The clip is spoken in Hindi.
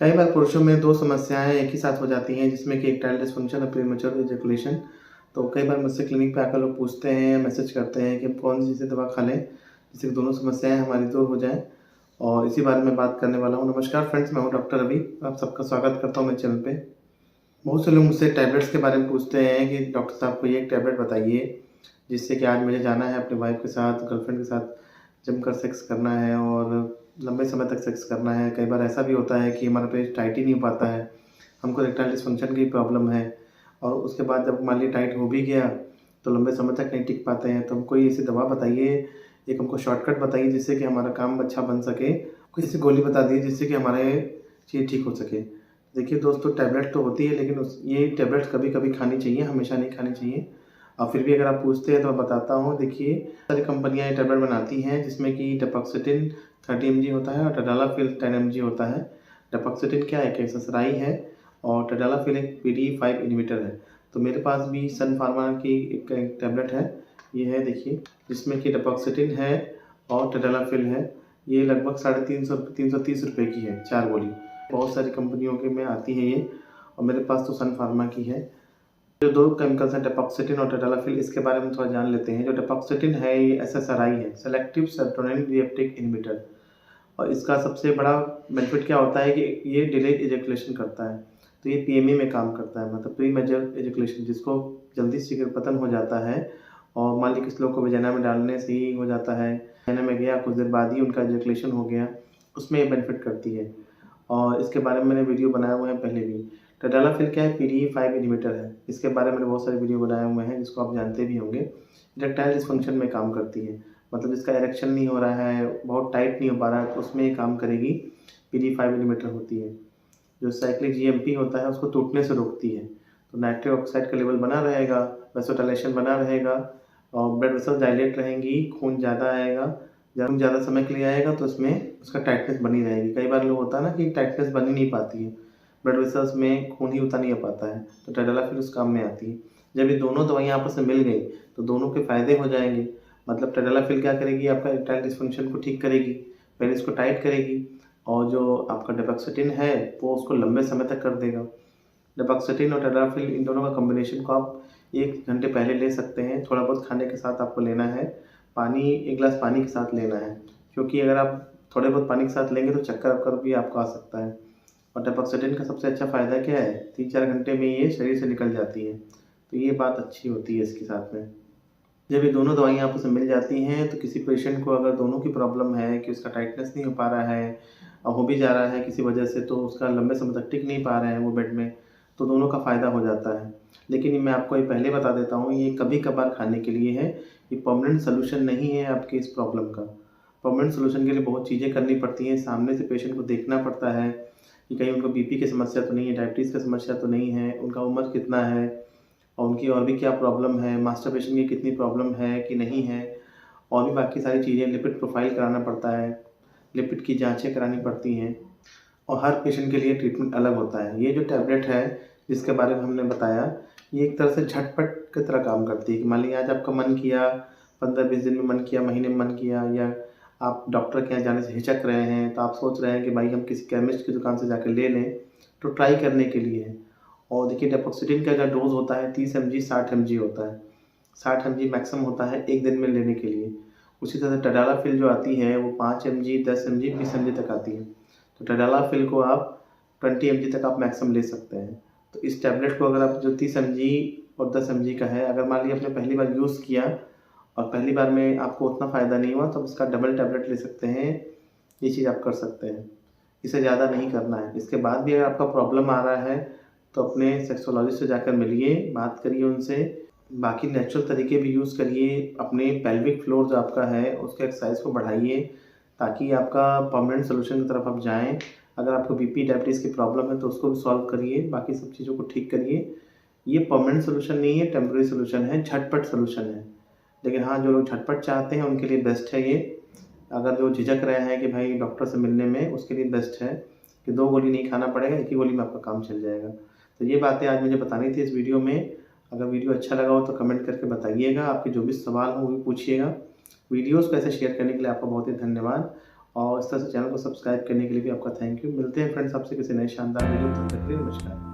कई बार पुरुषों में 2 समस्याएँ एक ही साथ हो जाती हैं, जिसमें कि इरेक्टाइल डिस्फंक्शन और प्रीमैच्योर इजैकुलेशन। तो कई बार मुझसे क्लिनिक पे आकर लोग पूछते हैं, मैसेज करते हैं कि हम कौन-सी ऐसी दवा खा लें, जिससे कि दोनों समस्याएँ हमारी दूर हो जाएँ, और इसी बारे में बात करने वाला हूँ। नमस्कार फ्रेंड्स, मैं हूँ डॉक्टर रवि। आप सबका स्वागत करता हूँ मेरे चैनल पे। बहुत से लोग मुझसे टैबलेट्स के बारे में पूछते हैं कि डॉक्टर साहब कोई एक टैबलेट बताइए, जिससे कि आज मुझे जाना है अपनी वाइफ़ के साथ, गर्लफ्रेंड के साथ जमकर सेक्स करना है और लंबे समय तक सेक्स करना है। कई बार ऐसा भी होता है कि हमारा पेट टाइट ही नहीं हो पाता है, हमको इरेक्टाइल डिस्फंक्शन की प्रॉब्लम है, और उसके बाद जब मान लीजिए टाइट हो भी गया, तो लंबे समय तक नहीं टिक पाते हैं। तो हमको कोई ऐसी दवा बताइए, एक हमको शॉर्टकट बताइए जिससे कि हमारा काम अच्छा बन सके। कोई ऐसी गोली बता दीजिए जिससे कि हमारे चीज़ ठीक हो सके। देखिए दोस्तों, टैबलेट तो होती है, लेकिन ये टैबलेट्स कभी-कभी खानी चाहिए, हमेशा नहीं खानी चाहिए। और फिर भी अगर आप पूछते हैं तो मैं बताता हूँ। देखिए, सारी कंपनियाँ ये टैबलेट बनाती हैं, जिसमें कि डेपाक्सिटिन 30 mg होता है और टडालाफिल 10 mg होता है। डेपाक्सिटिन क्या है, एक एक्सरसाइज है, और टडालाफिल एक PDE5 इन्हिबिटर है। तो मेरे पास भी सन फार्मा की एक टैबलेट है, ये है देखिए, जिसमें कि डेपाक्सिटिन है और टडालाफिल है। ये लगभग 330 रुपए की है, 4 गोली। बहुत सारी कंपनियों के में आती है ये, और मेरे पास तो सन फार्मा की है। जो 2 केमिकल्स हैं, डेपाक्सिटिन और टडालाफिल, इसके बारे में थोड़ा जान लेते हैं। जो डेपाक्सिटिन है, ये SSRI है, सेलेक्टिव सेरोटोनिन रीअपटेक इन्हिबिटर, और इसका सबसे बड़ा बेनिफिट क्या होता है कि ये डिलेड इजैकुलेशन करता है। तो ये PME में काम करता है, मतलब प्रीमेच्योर इजैकुलेशन, जिसको जल्दी शीघ्रपतन हो जाता है, और मान लीजिए किसी लोग को वेजाइना में डालने से ही हो जाता है, वेजाइना में गया कुछ देर बाद ही उनका इजैकुलेशन हो गया, उसमें ये बेनिफिट करती है। और इसके बारे में मैंने वीडियो बनाए हुए हैं पहले भी। टडालाफिल क्या है, PDE5 इन्हिबिटर है। इसके बारे में मैंने बहुत सारे वीडियो बनाए हुए हैं, जिसको आप जानते भी होंगे। इरेक्टाइल डिस्फंक्शन में काम करती है, मतलब जिसका इरेक्शन नहीं हो रहा है, बहुत टाइट नहीं हो पा रहा है, तो उसमें ये काम करेगी। PDE5 इन्हिबिटर होती है, जो साइक्लिक GMP होता है, उसको टूटने से रोकती है। तो नाइट्रिक ऑक्साइड का लेवल बना रहेगा, वैसोडाइलेशन बना रहेगा, और ब्लड वेसल डायलेट रहेंगी, खून ज़्यादा आएगा। जब खून ज़्यादा समय के लिए आएगा तो उसमें उसका टाइटनेस बनी रहेगी। कई बार लोग होता है ना कि टाइटनेस बन ही नहीं पाती है, ब्लड वेसल्स में खून ही उतना नहीं आ पाता है, तो टडालाफिल उस काम में आती है। जब ये दोनों दवाइयाँ आपस में मिल गई, तो दोनों के फ़ायदे हो जाएँगे। मतलब टडालाफिल क्या करेगी, आपका इरेक्टाइल डिस्फंक्शन को ठीक करेगी, पहले इसको टाइट करेगी, और जो आपका डेपाक्सिटिन है, वो उसको लंबे समय तक कर देगा। डेपाक्सिटिन और टडालाफिल, इन दोनों का कॉम्बिनेशन को आप 1 घंटे पहले ले सकते हैं। थोड़ा बहुत खाने के साथ आपको लेना है। पानी, 1 ग्लास पानी के साथ लेना है, क्योंकि अगर आप थोड़े बहुत पानी के साथ लेंगे तो चक्कर-वक्कर भी आपको आ सकता है। और डेपाक्सिटिन का सबसे अच्छा फ़ायदा क्या है, 3-4 घंटे में ये शरीर से निकल जाती है। तो ये बात अच्छी होती है इसके साथ में। जब ये दोनों दवाइयाँ आपस में मिल जाती हैं, तो किसी पेशेंट को अगर दोनों की प्रॉब्लम है कि उसका टाइटनेस नहीं हो पा रहा है, और हो भी जा रहा है किसी वजह से, तो उसका लंबे समय तक टिक नहीं पा रहे हैं वो बेड में, तो दोनों का फ़ायदा हो जाता है। लेकिन मैं आपको ये पहले बता देता हूँ, ये कभी-कभार खाने के लिए है, ये परमानेंट सॉल्यूशन नहीं है आपकी इस प्रॉब्लम का। परमानेंट सॉल्यूशन के लिए बहुत चीज़ें करनी पड़ती हैं, सामने से पेशेंट को देखना पड़ता है कि कहीं उनको BP की समस्या तो नहीं है, डायबिटीज़ की समस्या तो नहीं है, उनका उम्र कितना है, और उनकी और भी क्या प्रॉब्लम है, मास्टरबेशन की कितनी प्रॉब्लम है कि नहीं है, और भी बाकी सारी चीज़ें, लिपिड प्रोफ़ाइल कराना पड़ता है, लिपिड की जाँचें करानी पड़ती हैं, और हर पेशेंट के लिए ट्रीटमेंट अलग होता है। ये जो टैबलेट है, जिसके बारे में हमने बताया, ये एक तरह से झटपट की तरह काम करती है कि मान लीजिए आज आपका मन किया, 15-20 दिन में मन किया, महीने में मन किया, या आप डॉक्टर के यहाँ जाने से हिचक रहे हैं, तो आप सोच रहे हैं कि भाई हम किसी केमिस्ट की दुकान से जाके ले लें, तो ट्राई करने के लिए है। और देखिए, डेपाक्सिटिन का जो डोज़ होता है 30 mg 60 mg होता है। 60 mg मैक्सिमम होता है 1 दिन में लेने के लिए। उसी तरह से टडालाफिल जो आती है, वो 5 mg, 10 mg, 20 mg तक आती है। तो टडालाफिल को आप 20 mg तक आप मैक्सिमम ले सकते हैं। तो इस टैबलेट को अगर आप, जो 30 mg और 10 mg का है, अगर मान लीजिए आपने पहली बार यूज़ किया और पहली बार में आपको उतना फ़ायदा नहीं हुआ, तो आप इसका डबल टैबलेट ले सकते हैं। ये चीज़ आप कर सकते हैं। इससे ज़्यादा नहीं करना है। इसके बाद भी अगर आपका प्रॉब्लम आ रहा है, तो अपने सेक्सोलॉजिस्ट से जाकर मिलिए, बात करिए उनसे। बाकी नेचुरल तरीके भी यूज़ करिए। अपने पेल्विक फ्लोर जो आपका है, उसके एक्सरसाइज़ को बढ़ाइए, ताकि आपका परमानेंट सॉल्यूशन की तरफ आप जाएँ। अगर आपको BP, डायबिटीज़ की प्रॉब्लम है, तो उसको भी सॉल्व करिए, बाकी सब चीज़ों को ठीक करिए। ये परमानेंट सॉल्यूशन नहीं है, टेम्परेरी सॉल्यूशन है, झटपट सॉल्यूशन है। लेकिन हाँ, जो लोग झटपट चाहते हैं, उनके लिए बेस्ट है ये। अगर जो झिझक रहे हैं कि भाई डॉक्टर से मिलने में, उसके लिए बेस्ट है कि 2 गोली नहीं खाना पड़ेगा, 1 ही गोली में आपका काम चल जाएगा। तो ये बातें आज मुझे बतानी थी इस वीडियो में। अगर वीडियो अच्छा लगा हो तो कमेंट करके बताइएगा, आपके जो भी सवाल हो वो भी पूछिएगा। वीडियोज़ को ऐसे शेयर करने के लिए आपका बहुत ही धन्यवाद। और इस तरह से चैनल को सब्सक्राइब करने के लिए भी आपका थैंक यू। मिलते हैं फ्रेंड्स आपसे किसी नए शानदार वीडियो में, तब तक के लिए नमस्कार।